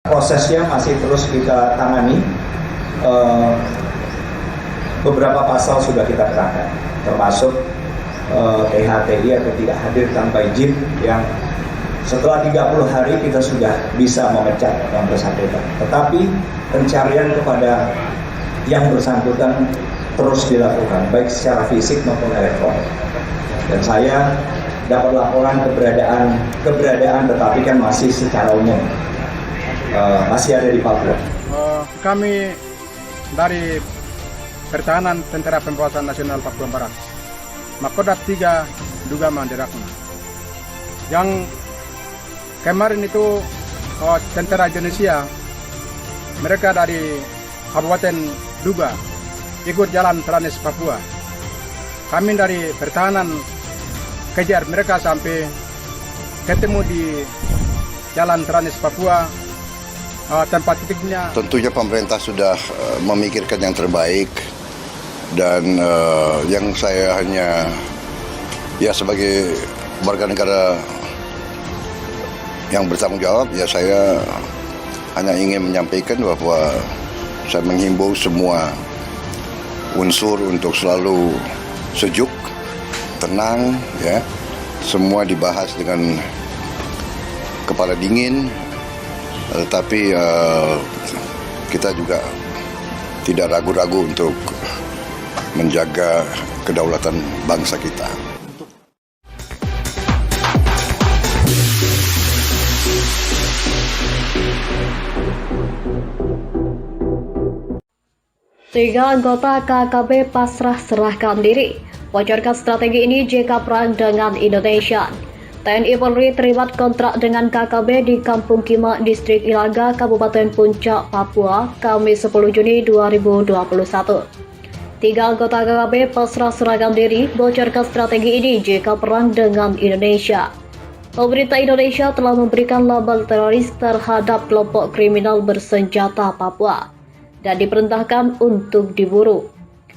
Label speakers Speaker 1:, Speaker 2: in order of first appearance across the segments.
Speaker 1: Prosesnya masih terus kita tangani. Beberapa pasal sudah kita terangkan, termasuk THTI atau tidak hadir tanpa izin, yang setelah 30 hari kita sudah bisa memecat yang bersangkutan. Tetapi pencarian kepada yang bersangkutan terus dilakukan, baik secara fisik maupun elektronik. Dan saya dapat laporan keberadaan tetapi kan masih secara umum masih ada di Papua.
Speaker 2: Kami dari Pertahanan Tentara Pemberontakan Nasional Papua Barat, Makodat 3 Duga Mandirakna. Yang kemarin itu tentara Indonesia, mereka dari Kabupaten Duga ikut jalan Tranis Papua. Kami dari Pertahanan kejar mereka sampai ketemu di jalan Tranis Papua. Tempat titiknya.
Speaker 3: Tentunya pemerintah sudah memikirkan yang terbaik, dan yang saya hanya sebagai warga negara yang bertanggung jawab, saya hanya ingin menyampaikan bahwa saya menghimbau semua unsur untuk selalu sejuk, tenang, semua dibahas dengan kepala dingin. Tetapi kita juga tidak ragu-ragu untuk menjaga kedaulatan bangsa kita.
Speaker 4: Tiga anggota KKB pasrah serahkan diri. Bocorkan strategi ini jika perang dengan Indonesia. TNI Polri terlibat kontrak dengan KKB di Kampung Kima, Distrik Ilaga, Kabupaten Puncak, Papua, Kamis 10 Juni 2021. Tiga anggota KKB pasrah serahkan diri bocorkan strategi ini jika perang dengan Indonesia. Pemerintah Indonesia telah memberikan label teroris terhadap kelompok kriminal bersenjata Papua dan diperintahkan untuk diburu.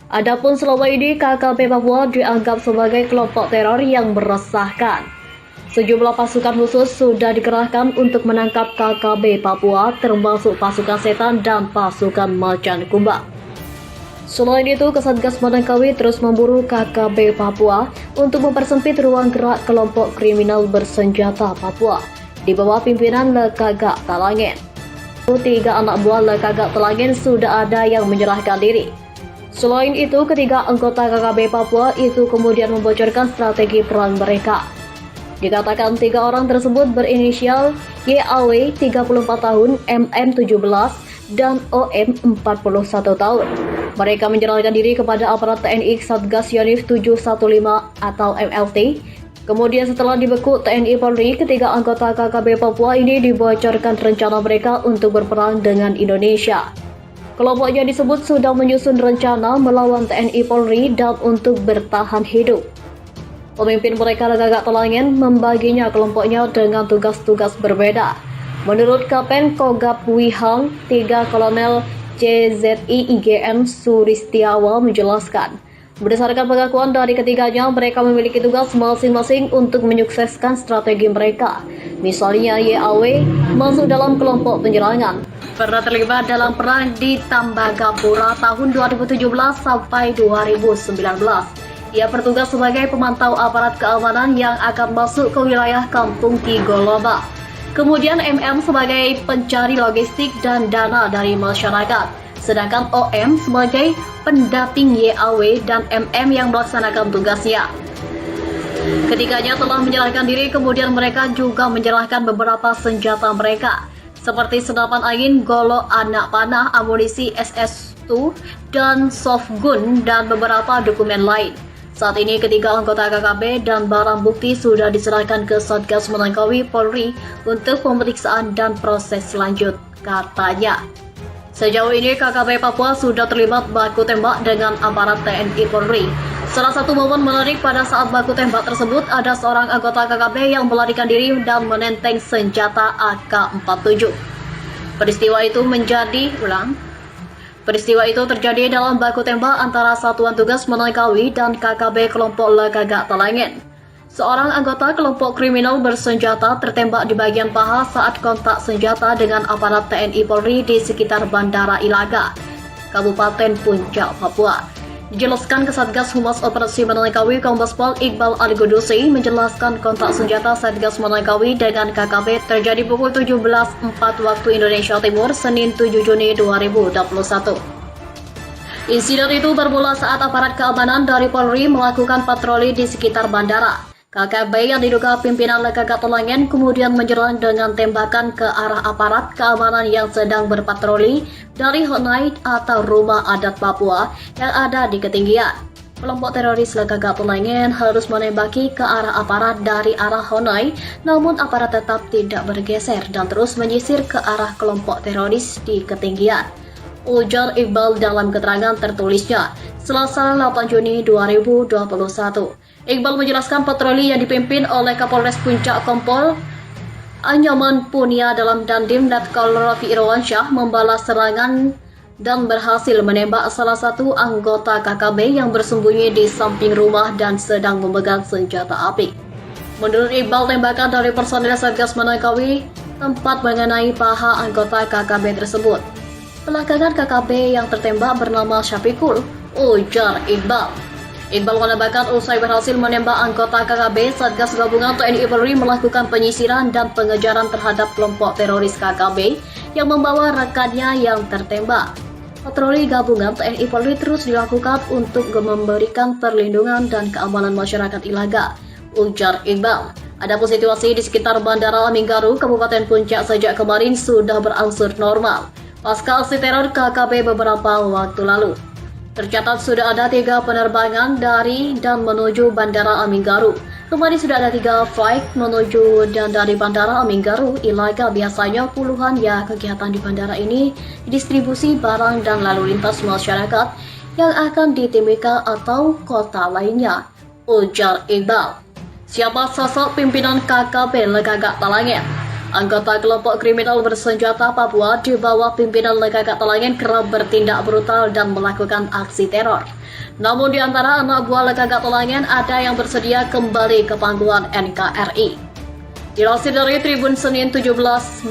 Speaker 4: Adapun selama ini KKB Papua dianggap sebagai kelompok teror yang meresahkan. Sejumlah pasukan khusus sudah dikerahkan untuk menangkap KKB Papua, termasuk pasukan setan dan pasukan macan kumbang. Selain itu, Kesatgas Manangkawi terus memburu KKB Papua untuk mempersempit ruang gerak kelompok kriminal bersenjata Papua di bawah pimpinan Lekagak Talangin. Tiga anak buah Lekagak Talangin sudah ada yang menyerahkan diri. Selain itu, ketiga anggota KKB Papua itu kemudian membocorkan strategi perang mereka. Dikatakan tiga orang tersebut berinisial YAW 34 tahun, MM 17, dan OM 41 tahun. Mereka menyerahkan diri kepada aparat TNI Satgas Yonif 715 atau MLT. Kemudian setelah dibekuk TNI Polri, ketiga anggota KKB Papua ini dibocorkan rencana mereka untuk berperang dengan Indonesia. Kelompoknya disebut sudah menyusun rencana melawan TNI Polri dan untuk bertahan hidup. Pemimpin mereka Lekagak Talangin membaginya kelompoknya dengan tugas-tugas berbeda. Menurut Kapten Kogab Wihang, 3 Kolonel CZI IGN Suristiawa menjelaskan, berdasarkan pengakuan dari ketiganya, mereka memiliki tugas masing-masing untuk menyukseskan strategi mereka. Misalnya YAW masuk dalam kelompok penyerangan, pernah terlibat dalam perang di Tambagapura tahun 2017 sampai 2019. Ia bertugas sebagai pemantau aparat keamanan yang akan masuk ke wilayah Kampung Tigoloba. Kemudian MM sebagai pencari logistik dan dana dari masyarakat. Sedangkan OM sebagai pendamping YAW dan MM yang melaksanakan tugasnya. Ketiganya telah menyerahkan diri, kemudian mereka juga menyerahkan beberapa senjata mereka, seperti senapan angin, golok anak panah, amunisi SS2, dan softgun, dan beberapa dokumen lain. Saat ini ketiga anggota KKB dan barang bukti sudah diserahkan ke Satgas Manangkawi Polri untuk pemeriksaan dan proses selanjut, katanya. Sejauh ini KKB Papua sudah terlibat baku tembak dengan aparat TNI Polri. Salah satu momen menarik pada saat baku tembak tersebut, ada seorang anggota KKB yang melarikan diri dan menenteng senjata AK-47. Peristiwa itu terjadi dalam baku tembak antara Satuan Tugas Manangkawi dan KKB kelompok Lekagak Talangin. Seorang anggota kelompok kriminal bersenjata tertembak di bagian paha saat kontak senjata dengan aparat TNI Polri di sekitar Bandara Ilaga, Kabupaten Puncak, Papua. Dijelaskan Kasatgas Humas Operasi Manalikawi Kombes Pol Iqbal Al-Qudusi menjelaskan kontak senjata Satgas Manalikawi dengan KKB terjadi pukul 17.04 waktu Indonesia Timur, Senin 7 Juni 2021. Insiden itu bermula saat aparat keamanan dari Polri melakukan patroli di sekitar bandara. KKB yang diduga pimpinan Lekagak Telangen kemudian menyerang dengan tembakan ke arah aparat keamanan yang sedang berpatroli dari Honai atau Rumah Adat Papua yang ada di ketinggian. Kelompok teroris Lekagak Telangen harus menembaki ke arah aparat dari arah Honai, namun aparat tetap tidak bergeser dan terus menyisir ke arah kelompok teroris di ketinggian. Ujar Iqbal dalam keterangan tertulisnya, Selasa 8 Juni 2021. Iqbal menjelaskan patroli yang dipimpin oleh Kapolres Puncak Kompol Anyaman Punia dalam Dandim Letkol Rafi Irwansyah membalas serangan dan berhasil menembak salah satu anggota KKB yang bersembunyi di samping rumah dan sedang memegang senjata api. Menurut Iqbal, tembakan dari personil Satgas Manalikawi tempat mengenai paha anggota KKB tersebut. Belakangan KKB yang tertembak bernama Syafikul, ujar Iqbal. Iqbal menambahkan usai berhasil menembak anggota KKB, Satgas Gabungan TNI Polri melakukan penyisiran dan pengejaran terhadap kelompok teroris KKB yang membawa rekannya yang tertembak. Patroli gabungan TNI Polri terus dilakukan untuk memberikan perlindungan dan keamanan masyarakat Ilaga, ujar Iqbal. Adapun situasi di sekitar Bandara Aminggaru, Kabupaten Puncak sejak kemarin sudah berangsur normal pasca aksi teror KKB beberapa waktu lalu. Tercatat sudah ada 3 penerbangan dari dan menuju Bandara Aminggaru. Kemarin sudah ada 3 flight menuju dan dari Bandara Aminggaru, Ilaga. Biasanya puluhan ya kegiatan di bandara ini distribusi barang dan lalu lintas masyarakat yang akan di Timika atau kota lainnya, ujar Iqbal. Siapa sosok pimpinan KKB Lekagak Telangen? Anggota kelompok kriminal bersenjata Papua di bawah pimpinan Lekagak Telangen kerap bertindak brutal dan melakukan aksi teror. Namun di antara anak buah Lekagak Telangen ada yang bersedia kembali ke pangkuan NKRI. Dilansir dari Tribun Senin 17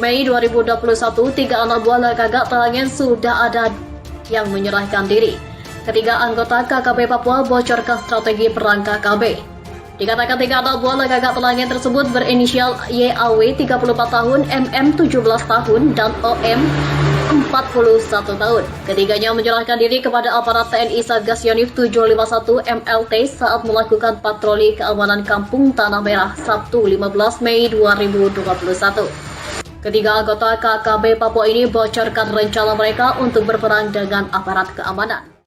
Speaker 4: Mei 2021, 3 anak buah Lekagak Telangen sudah ada yang menyerahkan diri. Ketiga anggota KKB Papua bocorkan strategi perang KKB. Dikatakan 3 anak buah Lekagak Telangen tersebut berinisial YAW 34 tahun, MM 17 tahun, dan OM 41 tahun. Ketiganya menyerahkan diri kepada aparat TNI Satgas Yonif 751 MLT saat melakukan patroli keamanan Kampung Tanah Merah Sabtu 15 Mei 2021. Ketiga anggota KKB Papua ini bocorkan rencana mereka untuk berperang dengan aparat keamanan.